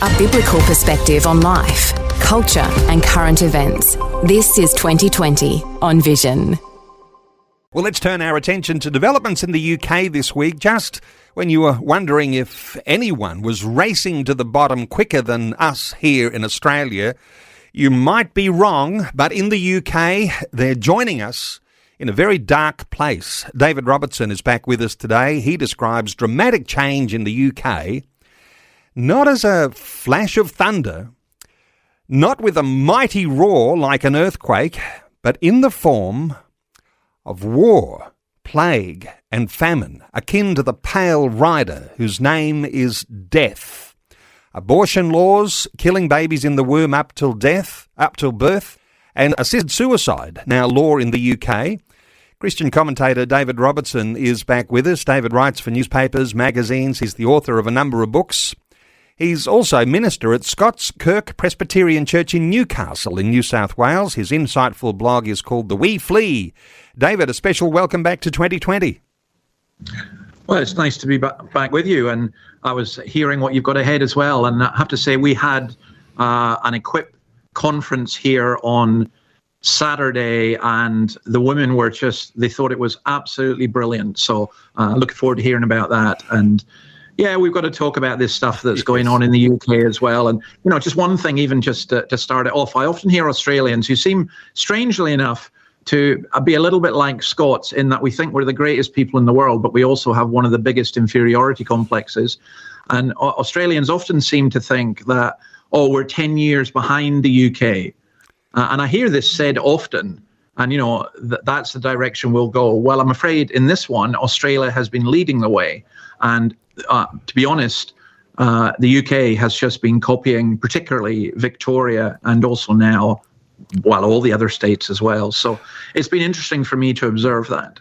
A biblical perspective on life, culture and current events. This is 2020 on Vision. Well, let's turn our attention to developments in the UK this week. Just when you were wondering if anyone was racing to the bottom quicker than us here in Australia, you might be wrong, but in the UK, they're joining us in a very dark place. David Robertson is back with us today. He describes dramatic change in the UK, not as a flash of thunder, not with a mighty roar like an earthquake, but in the form of war, plague and famine, akin to the pale rider whose name is death. Abortion laws, killing babies in the womb up till birth, and assisted suicide, now law in the UK. Christian commentator David Robertson is back with us. David writes for newspapers, magazines. He's the author of a number of books. He's also minister at Scott's Kirk Presbyterian Church in Newcastle in New South Wales. His insightful blog is called The Flea. David, a special welcome back to 2020. Well, it's nice to be back with you, and I was hearing what you've got ahead as well, and I have to say we had an Equip conference here on Saturday, and the women were they thought it was absolutely brilliant, so looking forward to hearing about that. And yeah, we've got to talk about this stuff that's going on in the UK as well. And, just one thing, even just to start it off, I often hear Australians who seem, strangely enough, to be a little bit like Scots in that we think we're the greatest people in the world, but we also have one of the biggest inferiority complexes. And Australians often seem to think that, we're 10 years behind the UK. And I hear this said often, and, that's the direction we'll go. Well, I'm afraid in this one, Australia has been leading the way. And to be honest, the UK has just been copying, particularly Victoria, and also now, all the other states as well. So it's been interesting for me to observe that.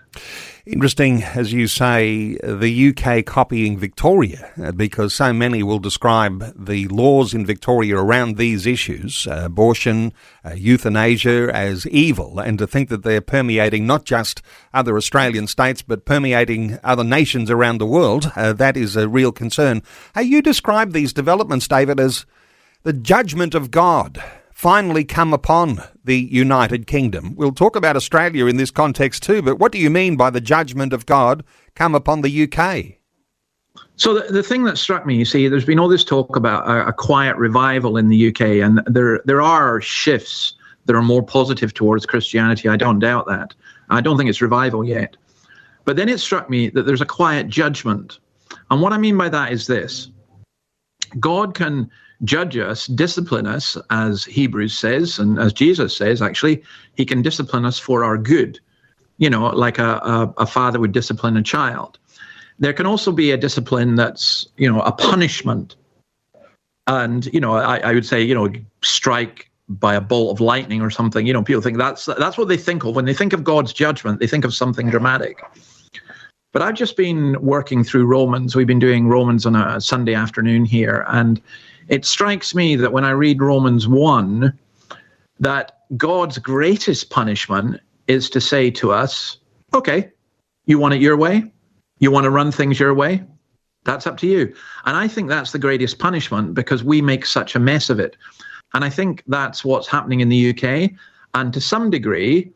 Interesting, as you say, the UK copying Victoria, because so many will describe the laws in Victoria around these issues, abortion, euthanasia, as evil, and to think that they're permeating not just other Australian states, but permeating other nations around the world, that is a real concern. You describe these developments, David, as the judgment of God finally come upon the United Kingdom. We'll talk about Australia in this context too, but what do you mean by the judgment of God come upon the UK? So the thing that struck me, you see, there's been all this talk about a quiet revival in the UK, and there are shifts that are more positive towards Christianity. I don't doubt that. I don't think it's revival yet. But then it struck me that there's a quiet judgment. And what I mean by that is this. God can judge us, discipline us, as Hebrews says, and as Jesus says, actually, he can discipline us for our good, like a father would discipline a child. There can also be a discipline that's, a punishment. And, I would say, strike by a bolt of lightning or something. People think that's what they think of. When they think of God's judgment, they think of something dramatic. But I've just been working through Romans. We've been doing Romans on a Sunday afternoon here, and it strikes me that when I read Romans 1, that God's greatest punishment is to say to us, okay, you want it your way? You want to run things your way? That's up to you. And I think that's the greatest punishment because we make such a mess of it. And I think that's what's happening in the UK. And to some degree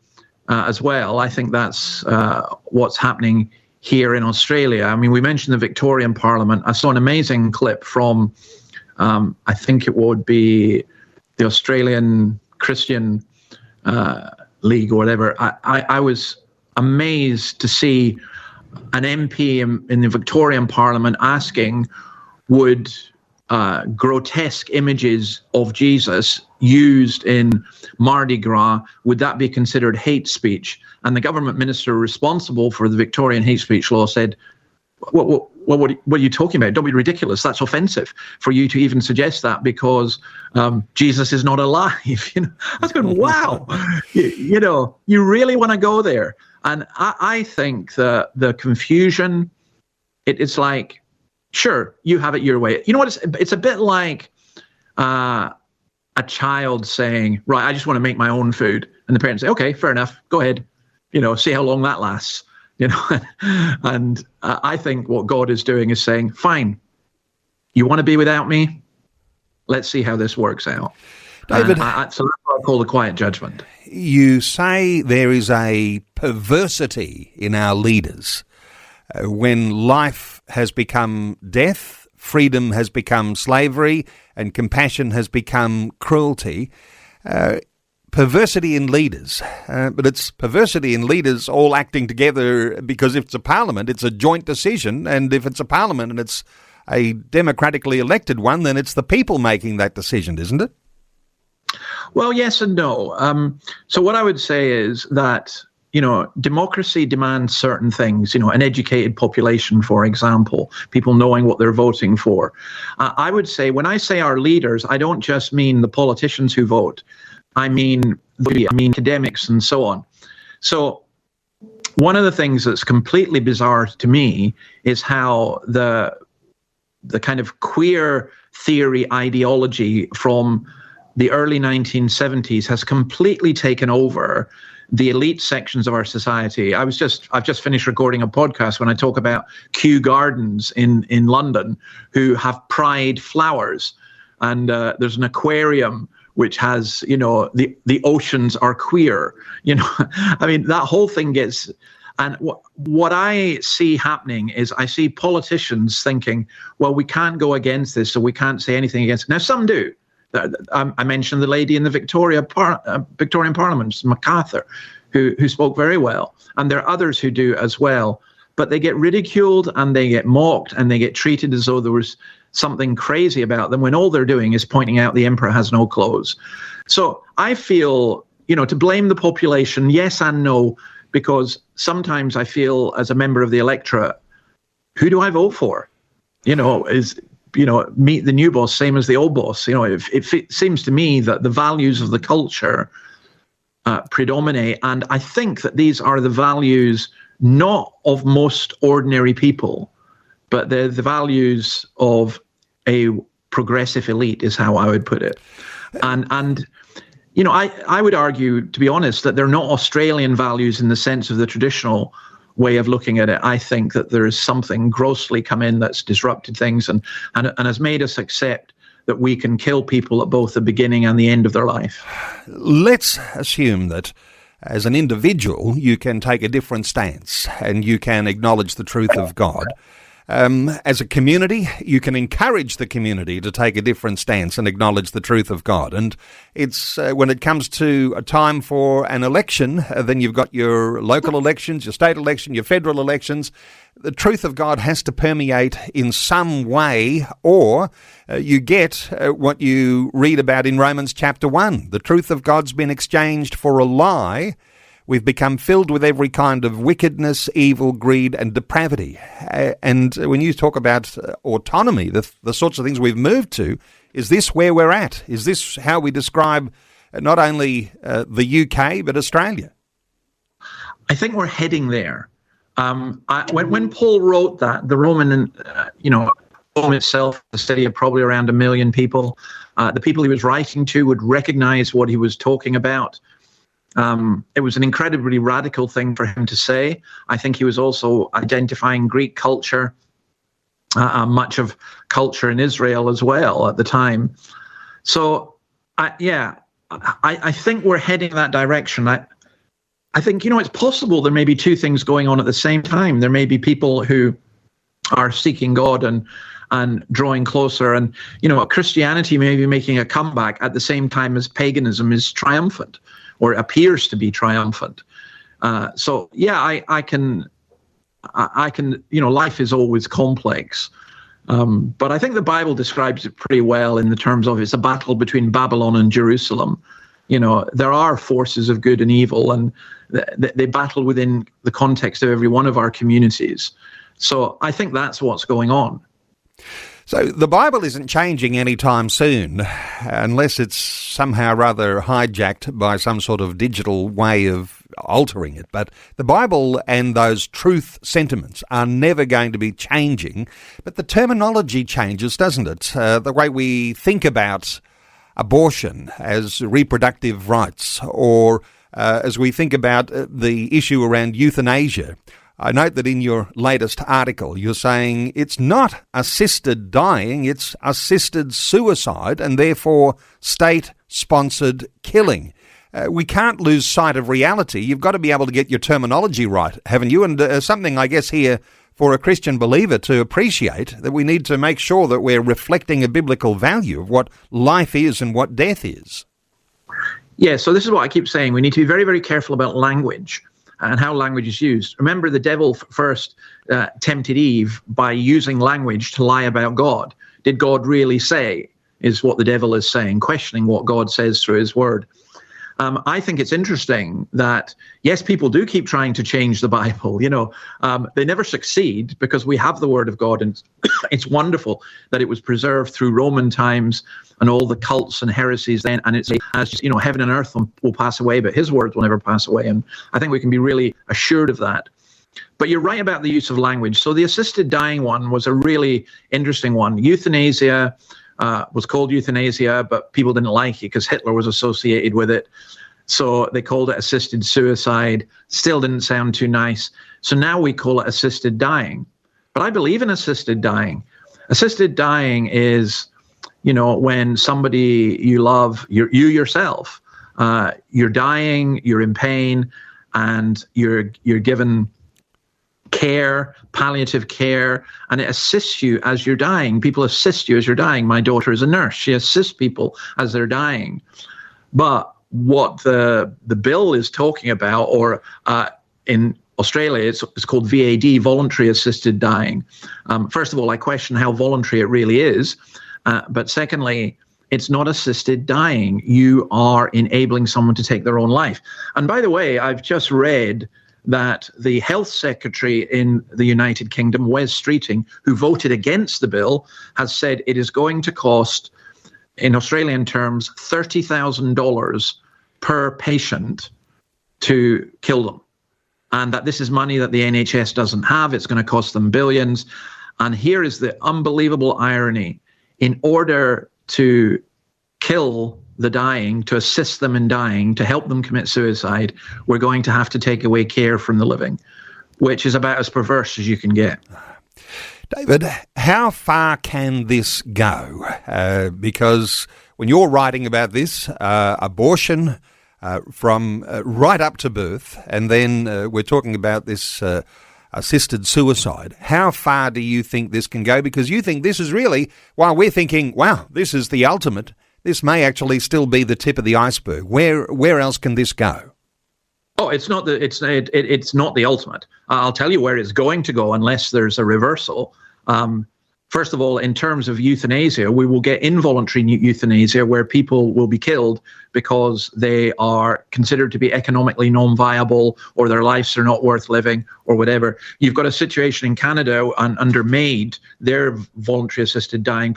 as well, I think that's what's happening here in Australia. I mean, we mentioned the Victorian Parliament. I saw an amazing clip from I think it would be the Australian Christian League or whatever. I was amazed to see an MP in the Victorian Parliament asking, would grotesque images of Jesus used in Mardi Gras, would that be considered hate speech? And the government minister responsible for the Victorian hate speech law said, what are you talking about? Don't be ridiculous. That's offensive for you to even suggest that because Jesus is not alive. I was going, wow, you really want to go there. And I think the confusion, it's like, sure, you have it your way. You know what? It's a bit like a child saying, right, I just want to make my own food. And the parents say, okay, fair enough. Go ahead. See how long that lasts. And I think what God is doing is saying, fine, you want to be without me? let's see how this works out. David, so that's what I call the quiet judgment. You say there is a perversity in our leaders. When life has become death, freedom has become slavery, and compassion has become cruelty. Perversity in leaders. But it's perversity in leaders all acting together, because if it's a parliament, it's a joint decision. And if it's a parliament and it's a democratically elected one, then it's the people making that decision, isn't it? Well, yes and no. So what I would say is that, democracy demands certain things, an educated population, for example, people knowing what they're voting for. I would say, when I say our leaders, I don't just mean the politicians who vote. I mean academics and so on. So one of the things that's completely bizarre to me is how the kind of queer theory ideology from the early 1970s has completely taken over the elite sections of our society. I've just finished recording a podcast when I talk about Kew Gardens in London, who have pride flowers, and there's an aquarium which has, the oceans are queer. I mean, that whole thing gets. And what I see happening is I see politicians thinking, well, we can't go against this, so we can't say anything against it. Now, some do. I mentioned the lady in the Victorian Parliament, MacArthur, who spoke very well. And there are others who do as well. But they get ridiculed and they get mocked and they get treated as though there was something crazy about them, when all they're doing is pointing out the emperor has no clothes. So I feel, to blame the population, yes and no, because sometimes I feel as a member of the electorate, who do I vote for? Meet the new boss, same as the old boss. It seems to me that the values of the culture predominate. And I think that these are the values not of most ordinary people, but they're the values of a progressive elite, is how I would put it. And I would argue, to be honest, that they're not Australian values in the sense of the traditional way of looking at it. I think that there is something grossly come in that's disrupted things and has made us accept that we can kill people at both the beginning and the end of their life. Let's assume that as an individual, you can take a different stance and you can acknowledge the truth of God. As a community, you can encourage the community to take a different stance and acknowledge the truth of God. And it's when it comes to a time for an election, then you've got your local elections, your state election, your federal elections. The truth of God has to permeate in some way, or you get what you read about in Romans chapter 1. The truth of God's been exchanged for a lie. We've become filled with every kind of wickedness, evil, greed, and depravity. And when you talk about autonomy, the sorts of things we've moved to, is this where we're at? Is this how we describe not only the UK, but Australia? I think we're heading there. When Paul wrote that, the Roman, Rome itself, the city of probably around 1 million people, the people he was writing to would recognize what he was talking about. It was an incredibly radical thing for him to say. I think he was also identifying Greek culture, much of culture in Israel as well at the time. So, I think we're heading that direction. I think, it's possible there may be two things going on at the same time. There may be people who are seeking God and drawing closer, and, Christianity may be making a comeback at the same time as paganism is triumphant, or appears to be triumphant. I can, life is always complex. But I think the Bible describes it pretty well in the terms of it's a battle between Babylon and Jerusalem. There are forces of good and evil, and they battle within the context of every one of our communities. So I think that's what's going on. So the Bible isn't changing anytime soon, unless it's somehow rather hijacked by some sort of digital way of altering it. But the Bible and those truth sentiments are never going to be changing. But the terminology changes, doesn't it? The way we think about abortion as reproductive rights, or as we think about the issue around euthanasia, I note that in your latest article, you're saying it's not assisted dying, it's assisted suicide and therefore state-sponsored killing. We can't lose sight of reality. You've got to be able to get your terminology right, haven't you? And something, I guess, here for a Christian believer to appreciate, that we need to make sure that we're reflecting a biblical value of what life is and what death is. Yeah, so this is what I keep saying. We need to be very, very careful about language and how language is used. Remember, the devil first tempted Eve by using language to lie about God. Did God really say, is what the devil is saying, questioning what God says through his word. I think it's interesting that, yes, people do keep trying to change the Bible. They never succeed because we have the Word of God, and it's wonderful that it was preserved through Roman times and all the cults and heresies then. And it's as heaven and earth will pass away, but His words will never pass away. And I think we can be really assured of that. But you're right about the use of language. So the assisted dying one was a really interesting one. Euthanasia was called euthanasia, but people didn't like it because Hitler was associated with it. So they called it assisted suicide. Still didn't sound too nice. So now we call it assisted dying. But I believe in assisted dying. Assisted dying is, when somebody you love, you yourself, you're dying, you're in pain, and you're given care, palliative care, and it assists you as you're dying. People assist you as you're dying. My daughter is a nurse. She assists people as they're dying. But what the bill is talking about, or in Australia, it's called VAD, voluntary assisted dying. First of all, I question how voluntary it really is. But secondly, it's not assisted dying. You are enabling someone to take their own life. And by the way, I've just read that the health secretary in the United Kingdom, Wes Streeting, who voted against the bill, has said it is going to cost, in Australian terms, $30,000 per patient to kill them. And that this is money that the NHS doesn't have. It's going to cost them billions. And here is the unbelievable irony. In order to kill the dying, to assist them in dying, to help them commit suicide, we're going to have to take away care from the living, which is about as perverse as you can get. David, how far can this go? Because when you're writing about this, abortion from right up to birth, and then we're talking about this assisted suicide, how far do you think this can go? Because you think this is really, while we're thinking, wow, this is the ultimate, this may actually still be the tip of the iceberg. Where else can this go? Oh, it's not the ultimate. I'll tell you where it's going to go unless there's a reversal. First of all, in terms of euthanasia, we will get involuntary euthanasia where people will be killed because they are considered to be economically non-viable, or their lives are not worth living, or whatever. You've got a situation in Canada under MAID, their voluntary assisted dying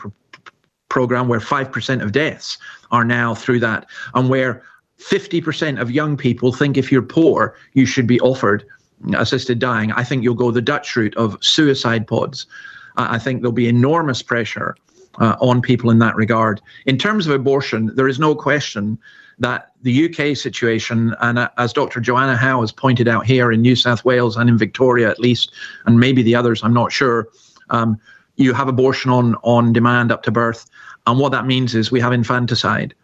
program, where 5% of deaths are now through that, and where 50% of young people think if you're poor, you should be offered assisted dying. I think you'll go the Dutch route of suicide pods. I think there'll be enormous pressure on people in that regard. In terms of abortion, there is no question that the UK situation, and as Dr. Joanna Howe has pointed out here in New South Wales and in Victoria at least, and maybe the others, I'm not sure, you have abortion on demand up to birth. And what that means is we have infanticide.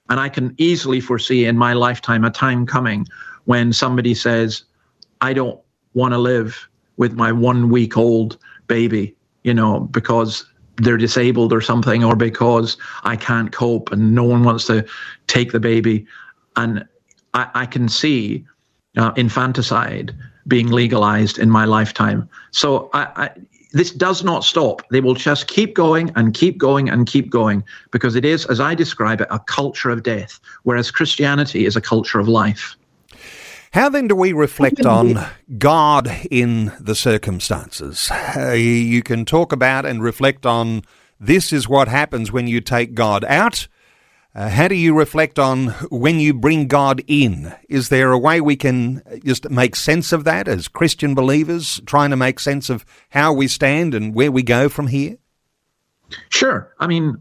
And I can easily foresee in my lifetime a time coming when somebody says, I don't want to live with my 1-week-old baby, because they're disabled or something, or because I can't cope and no one wants to take the baby. And I can see infanticide being legalized in my lifetime. So this does not stop. They will just keep going and keep going and keep going, because it is, as I describe it, a culture of death, whereas Christianity is a culture of life. How then do we reflect on God in the circumstances? You can talk about and reflect on this is what happens when you take God out. How do you reflect on when you bring God in? Is there a way we can just make sense of that as Christian believers, trying to make sense of how we stand and where we go from here? Sure. I mean,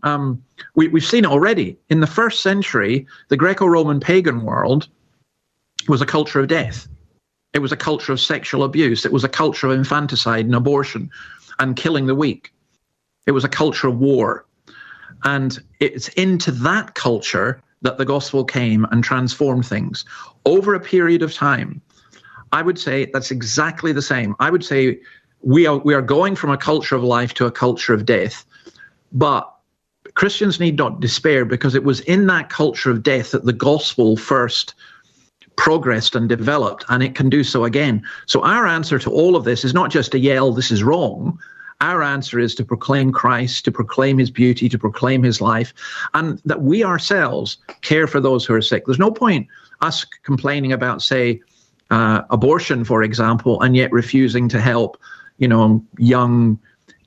we've seen it already. In the first century, the Greco-Roman pagan world was a culture of death. It was a culture of sexual abuse. It was a culture of infanticide and abortion and killing the weak. It was a culture of war. And it's into that culture that the gospel came and transformed things. Over a period of time, I would say that's exactly the same. I would say we are going from a culture of life to a culture of death. But Christians need not despair, because it was in that culture of death that the gospel first progressed and developed, and it can do so again. So our answer to all of this is not just to yell, this is wrong. Our answer is to proclaim Christ, to proclaim his beauty, to proclaim his life, and that we ourselves care for those who are sick. There's no point us complaining about, say, abortion, for example, and yet refusing to help, young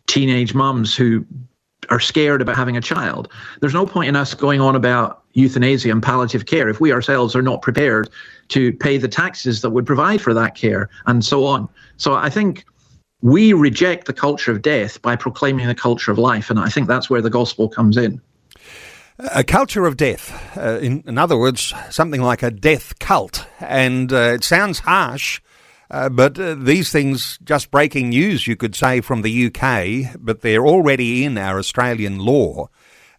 teenage mums who are scared about having a child. There's no point in us going on about euthanasia and palliative care if we ourselves are not prepared to pay the taxes that would provide for that care, and so on. So I think we reject the culture of death by proclaiming the culture of life, and I think that's where the gospel comes in. A culture of death, in other words, something like a death cult. And it sounds harsh, but these things, just breaking news, you could say, from the UK, but they're already in our Australian law,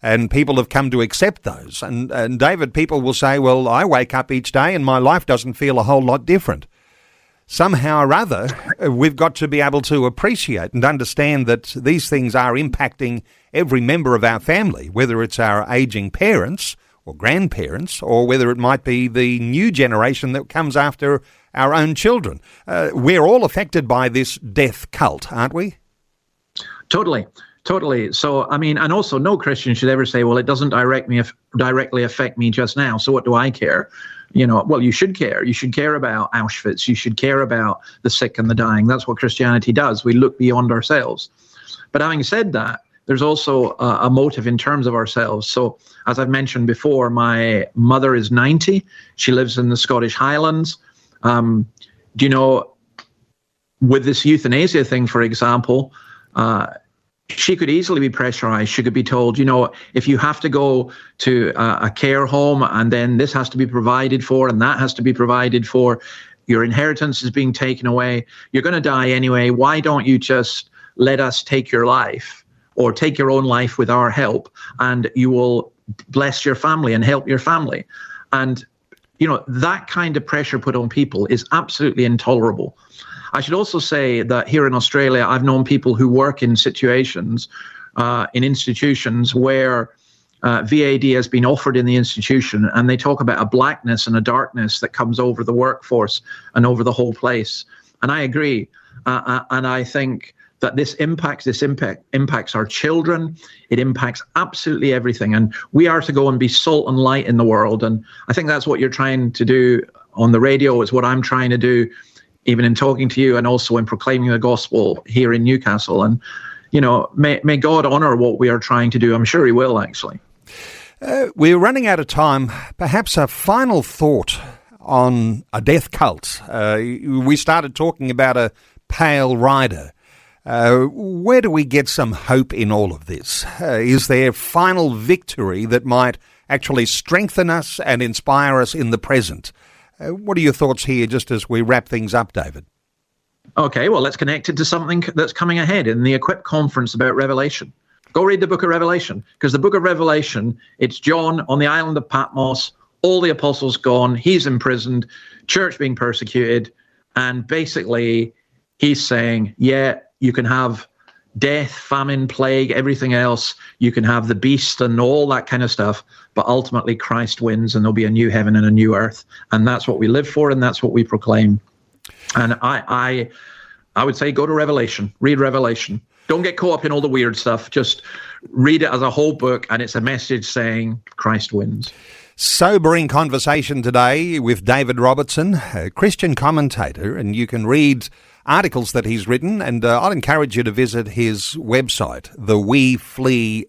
and people have come to accept those. And David, people will say, well, I wake up each day and my life doesn't feel a whole lot different. Somehow or other, we've got to be able to appreciate and understand that these things are impacting every member of our family, whether it's our ageing parents or grandparents, or whether it might be the new generation that comes after our own children. We're all affected by this death cult, aren't we? Totally. So, and also no Christian should ever say, well, it doesn't directly affect me just now, so what do I care? Well, you should care. You should care about Auschwitz. You should care about the sick and the dying. That's what Christianity does. We look beyond ourselves. But having said that, there's also a motive in terms of ourselves. So as I've mentioned before, my mother is 90. She lives in the Scottish Highlands. With this euthanasia thing, for example, she could easily be pressurized. She could be told, if you have to go to a care home and then this has to be provided for and that has to be provided for, your inheritance is being taken away, you're going to die anyway. Why don't you just let us take your life, or take your own life with our help, and you will bless your family and help your family? And, that kind of pressure put on people is absolutely intolerable. I should also say that here in Australia, I've known people who work in situations, in institutions where VAD has been offered in the institution, and they talk about a blackness and a darkness that comes over the workforce and over the whole place. And I agree. And I think that this impacts our children. It impacts absolutely everything. And we are to go and be salt and light in the world. And I think that's what you're trying to do on the radio, is what I'm trying to do, even in talking to you and also in proclaiming the gospel here in Newcastle. And, may God honor what we are trying to do. I'm sure he will, actually. We're running out of time. Perhaps a final thought on a death cult. We started talking about a pale rider. Where do we get some hope in all of this? Is there final victory that might actually strengthen us and inspire us in the present? What are your thoughts here, just as we wrap things up, David? Okay, well, let's connect it to something that's coming ahead in the Equip conference about Revelation. Go read the book of Revelation, because the book of Revelation, it's John on the island of Patmos, all the apostles gone, he's imprisoned, church being persecuted, and basically he's saying, yeah, you can have death, famine, plague, everything else. You can have the beast and all that kind of stuff, but ultimately Christ wins, and there'll be a new heaven and a new earth. And that's what we live for, and that's what we proclaim. And I would say go to Revelation, read Revelation. Don't get caught up in all the weird stuff. Just read it as a whole book, and it's a message saying Christ wins. Sobering conversation today with David Robertson, a Christian commentator, and you can read articles that he's written, and I'd encourage you to visit his website, theweflea.com.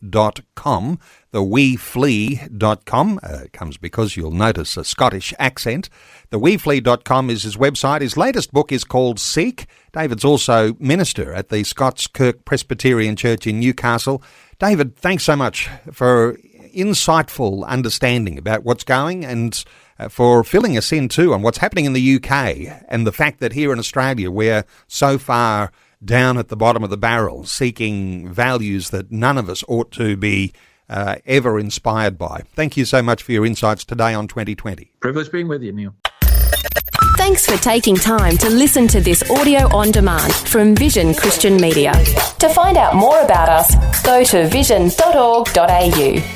Theweflea.com comes because you'll notice a Scottish accent. Theweflea.com is his website. His latest book is called Seek. David's also minister at the Scots Kirk Presbyterian Church in Newcastle. David, thanks so much for insightful understanding about what's going and for filling us in too on what's happening in the UK and the fact that here in Australia we're so far down at the bottom of the barrel, seeking values that none of us ought to be ever inspired by. Thank you so much for your insights today on 2020. Privilege being with you, Neil. Thanks for taking time to listen to this audio on demand from Vision Christian Media. To find out more about us, go to vision.org.au.